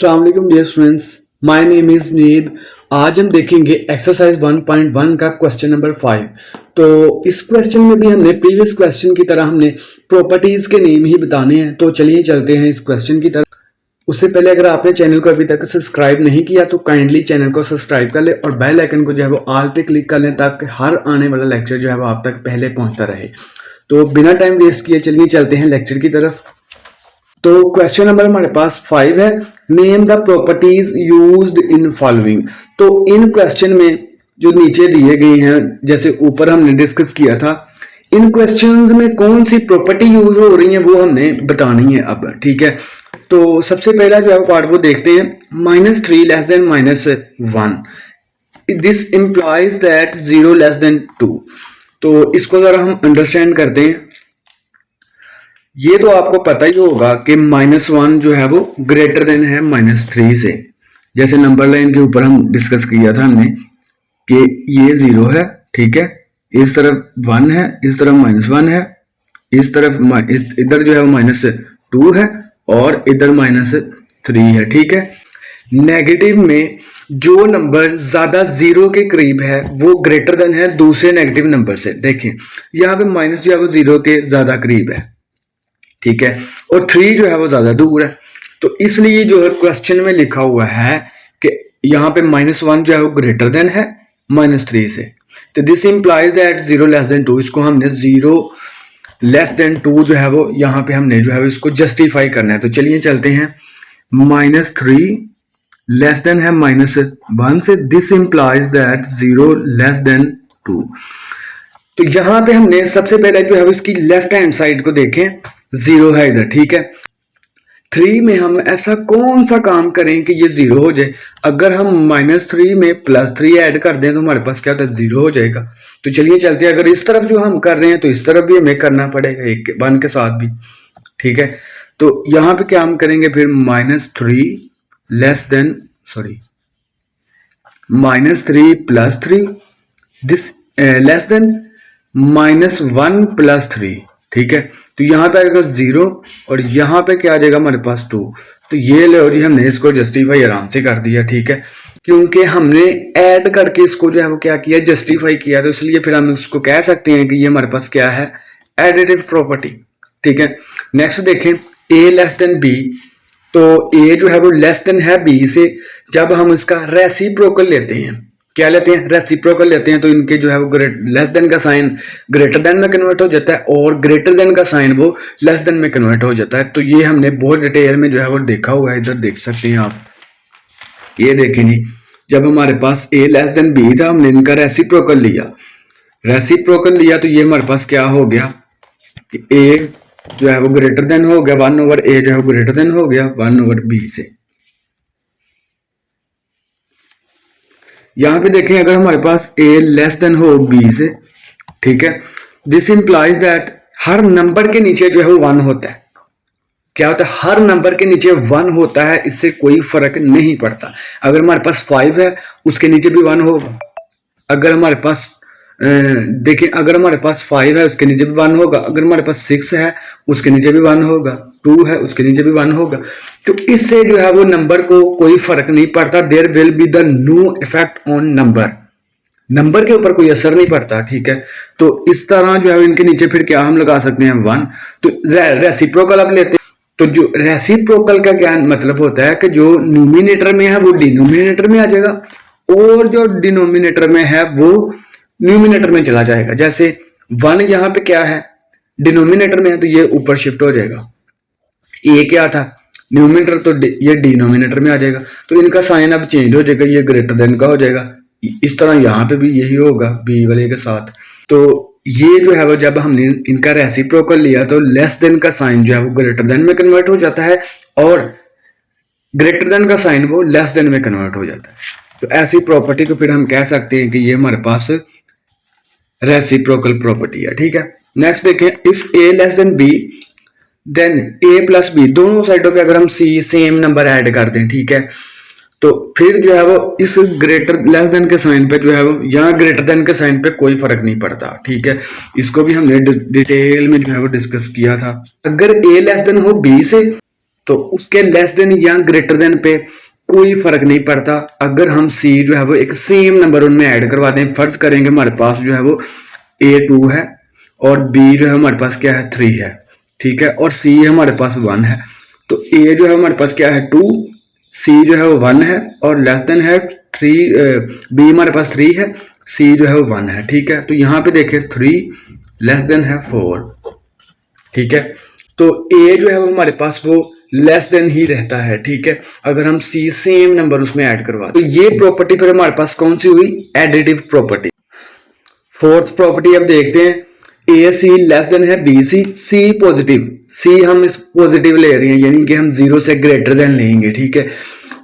अस्सलाम वालेकुम dear students, my name is नीद। आज हम देखेंगे एक्सरसाइज 1.1 का क्वेश्चन नंबर 5। तो इस क्वेश्चन में भी हमने प्रीवियस क्वेश्चन की तरह हमने प्रॉपर्टीज़ के नेम ही बताने हैं। तो चलिए चलते हैं इस क्वेश्चन की तरफ। उससे पहले अगर आपने चैनल को अभी तक सब्सक्राइब नहीं किया तो काइंडली चैनल को सब्सक्राइब कर ले और बेल आइकन को जो है वो ऑल पे क्लिक कर लें ताकि हर आने वाला लेक्चर जो है वो आप तक पहले पहुंचता रहे। तो बिना टाइम वेस्ट किए चलिए चलते हैं लेक्चर की तरफ। तो क्वेश्चन नंबर हमारे पास 5 है, name the properties used in following. तो इन क्वेश्चन में जो नीचे दिए गए हैं, जैसे ऊपर हमने डिस्कस किया था, इन क्वेश्चंस में कौन सी प्रॉपर्टी यूज हो रही है वो हमने बतानी है अब। ठीक है, तो सबसे पहला जो है पार्ट वो देखते हैं, -3 less than -1, this implies that 0 less than 2। तो इसको जरा हम अंडरस्टैंड करते हैं। ये तो आपको पता ही होगा कि -1 जो है वो ग्रेटर देन है -3 से। जैसे नंबर लाइन के ऊपर हम डिस्कस किया था हमने कि ये 0 है, ठीक है, इस तरफ 1 है, इस तरफ -1 है, इस तरफ इधर जो है वो -2 है और इधर -3 है। ठीक है, नेगेटिव में जो नंबर ज्यादा 0 के करीब है वो ग्रेटर देन है दूसरे नेगेटिव नंबर से। देखिए यहाँ पे माइनस जो है वो 0 के ज्यादा करीब है, ठीक है, और 3 जो है वो ज्यादा दूर है। तो इसलिए जो है क्वेश्चन में लिखा हुआ है कि यहाँ पे -1 जो है वो ग्रेटर देन है -3 से। तो this implies that 0 less than 2, इसको हमने 0 लेस देन 2 जो है वो यहाँ पे हमने जो है इसको जस्टिफाई करना है। तो चलिए चलते हैं, -3 लेस देन है -1 से, this implies that 0 less than 2। तो यहां पे हमने सबसे पहले जो है इसकी लेफ्ट हैंड साइड को देखें, 0 है इधर, ठीक है। 3 में हम ऐसा कौन सा काम करें कि ये 0 हो जाए। अगर हम -3 में +3 ऐड कर दें तो हमारे पास क्या होता है, 0 हो जाएगा। तो चलिए चलते हैं, अगर इस तरफ जो हम कर रहे हैं तो इस तरफ भी हमें करना पड़ेगा, 1 के साथ भी, ठीक है। तो यहां पे क्या हम करेंगे फिर, -3 less than -3 +3, this less than -1 +3, ठीक है। तो यहाँ पे आएगा 0 और यहाँ पे क्या आ जाएगा हमारे पास 2। तो ये लो जी, हमने इसको जस्टिफाई आराम से कर दिया, ठीक है, क्योंकि हमने ऐड करके इसको जो है वो क्या किया, जस्टिफाई किया। तो इसलिए फिर हम उसको कह सकते हैं कि ये हमारे पास क्या है, एडिटिव प्रॉपर्टी, ठीक है। नेक्स्ट देखें, a लेस देन b। तो a जो है वो लेस देन है b से। जब हम इसका रेसिप्रोकल लेते हैं, क्या लेते हैं, रेसिप्रोकल लेते हैं, तो इनके जो है वो लेस देन का साइन ग्रेटर देन में कन्वर्ट हो जाता है और ग्रेटर देन का साइन वो लेस देन में कन्वर्ट हो जाता है। तो ये हमने बहुत डिटेल में जो है वो देखा हुआ है, इधर देख सकते हैं आप। ये देखें जी, जब हमारे पास a लेस देन b था, हमने इनका रेसिप्रोकल लिया तो ये हमारे पास क्या हो गया कि a जो है वो ग्रेटर देन हो गया 1/a, जो है वो ग्रेटर देन हो गया 1/b से। यहां पे देखें, अगर हमारे पास a लेस देन हो b से, ठीक है, this implies that her number के नीचे जो है वो 1 होता है। क्या होता है, हर नंबर के नीचे 1 होता है, इससे कोई फर्क नहीं पड़ता। अगर हमारे पास 5 है उसके नीचे भी 1 होगा। अगर हमारे पास देखिए, अगर हमारे पास 5 है उसके नीचे भी 1 होगा। अगर हमारे पास 6 है उसके नीचे भी 1 होगा। 2 है उसके नीचे भी 1 होगा। तो इससे जो है वो नंबर को कोई फर्क नहीं पड़ता। There will be the no effect on number के ऊपर कोई असर नहीं पड़ता, ठीक है। तो इस तरह जो है इनके नीचे फिर क्या हम लगा सकते हैं, 1। तो रेसिप्रोकल अब लेते हैं। तो जो रेसिप्रोकल का क्या मतलब होता है कि जो न्यूमिनेटर में है वो डिनोमिनेटर में आ जाएगा और जो डिनोमिनेटर में है वो न्यूमिनेटर में चला जाएगा। जैसे 1 यहाँ पे क्या है, डिनोमिनेटर में है, तो ये ऊपर शिफ्ट हो जाएगा। ए क्या था, न्यूमिनेटर, तो ये डिनोमिनेटर में आ जाएगा। तो इनका साइन अब चेंज हो जाएगा, ये ग्रेटर देन का हो जाएगा। इस तरह यहाँ पे भी यही होगा बी वाले के साथ। तो ये जो है वो जब हमने इनका रेसिप्रोकल लिया तो लेस देन का साइन जो है वो ग्रेटर देन में कन्वर्ट हो जाता है और ग्रेटर देन का साइन वो लेस देन में कन्वर्ट हो जाता है। तो ऐसी प्रॉपर्टी को फिर हम कह सकते हैं कि ये हमारे पास रेसिप्रोकल प्रॉपर्टी है, ठीक है। नेक्स्ट देखें, if a less than b then a plus b, दोनों साइडों पे अगर हम c सेम नंबर ऐड कर दें, ठीक है, तो फिर जो है वो इस ग्रेटर लेस देन के साइन पे जो है वो यहाँ ग्रेटर देन के साइन पे कोई फर्क नहीं पड़ता, ठीक है। इसको भी हमने डिटेल में जो है वो डिस्कस किया था। अगर a लेस देन हो b से तो उसके लेस देन या ग्रेटर देन पे कोई फर्क नहीं पड़ता। अगर हम सी जो है वो एक सेम नंबर उनमें ऐड करवा दें, फर्ज करेंगे हमारे पास जो है वो A2 है और B जो है हमारे पास क्या है 3 है, ठीक है, और C हमारे पास 1 है। तो A जो है हमारे पास क्या है 2, C जो है वो 1 है और लेस देन है 3, B हमारे पास 3 है, C जो है वो 1 है, ठीक है। तो यहाँ पे देखें 3 लेस देन है 4, ठीक है। तो A जो है वो हमारे पास वो लेस देन ही रहता है, ठीक है, अगर हम C सेम नंबर उसमें ऐड करवा। तो ये प्रॉपर्टी फिर हमारे पास कौन सी हुई, एडिटिव प्रॉपर्टी। फोर्थ प्रॉपर्टी अब देखते हैं, ए सी लेस देन है बी सी, सी पॉजिटिव, सी हम इस पॉजिटिव ले रहे हैं यानी कि हम 0 से ग्रेटर देन लेंगे, ठीक है।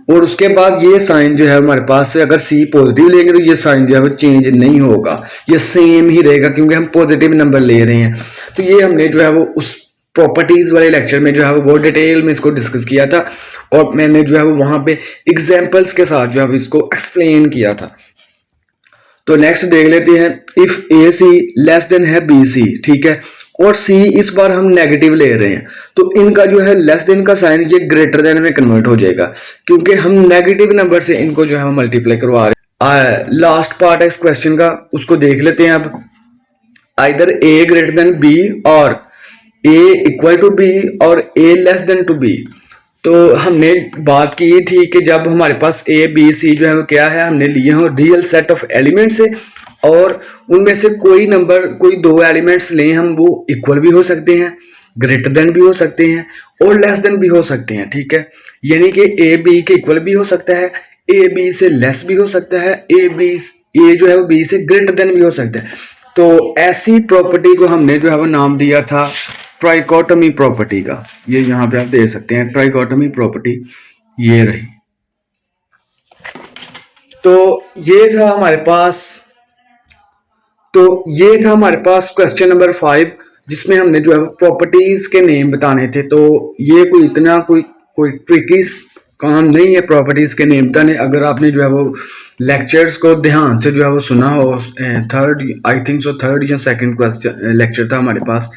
और उसके बाद ये साइन जो है हमारे पास से अगर सी पॉजिटिव लेंगे तो ये साइन जो है वो चेंज नहीं होगा, ये सेम ही रहेगा क्योंकि हम पॉजिटिव नंबर ले रहे हैं। तो ये हमने जो है वो उस प्रॉपर्टीज वाले लेक्चर में जो है वो बहुत डिटेल में इसको डिस्कस किया था और मैंने जो है वो वहां पे एग्जांपल्स के साथ जो है इसको एक्सप्लेन किया था। तो नेक्स्ट देख लेते हैं, if A C less than है बी सी, ठीक है, और सी इस बार हम नेगेटिव ले रहे हैं तो इनका जो है लेस देन का साइन ये ग्रेटर देन में कन्वर्ट हो जाएगा क्योंकि हम नेगेटिव नंबर से इनको जो है मल्टीप्लाई करवा रहे हैं। लास्ट पार्ट है इस क्वेश्चन का, उसको देख लेते हैं अब। आइदर ए ग्रेटर देन बी और ए इक्वल टू बी और ए लेस देन टू बी। तो हमने बात की थी कि जब हमारे पास ए बी सी जो है वो क्या है, हमने लिए हो रियल सेट ऑफ एलिमेंट से और उनमें से कोई नंबर, कोई दो एलिमेंट्स लें हम, वो इक्वल भी हो सकते हैं, ग्रेटर देन भी हो सकते हैं और लेस देन भी हो सकते हैं, ठीक है। यानी कि ए बी के इक्वल भी हो सकता है, ए बी से लेस भी हो सकता है, ए जो है वो बी से ग्रेटर देन भी हो सकता है। तो ऐसी प्रॉपर्टी को हमने जो है वो नाम दिया था ट्राइकोटोमी प्रॉपर्टी का। ये यहाँ पे आप देख सकते हैं ट्राइकोटोमी प्रॉपर्टी, ये रही। तो ये था हमारे पास क्वेश्चन नंबर 5 जिसमें हमने जो है प्रॉपर्टीज के नेम बताने थे। तो ये कोई इतना कोई ट्रिकी काम नहीं है प्रॉपर्टीज के नेम बताने। अगर आपने जो है वो लेक्चर्स को ध्यान से जो है वो सुना हो, थर्ड या सेकंड क्वेश्चन लेक्चर था हमारे पास,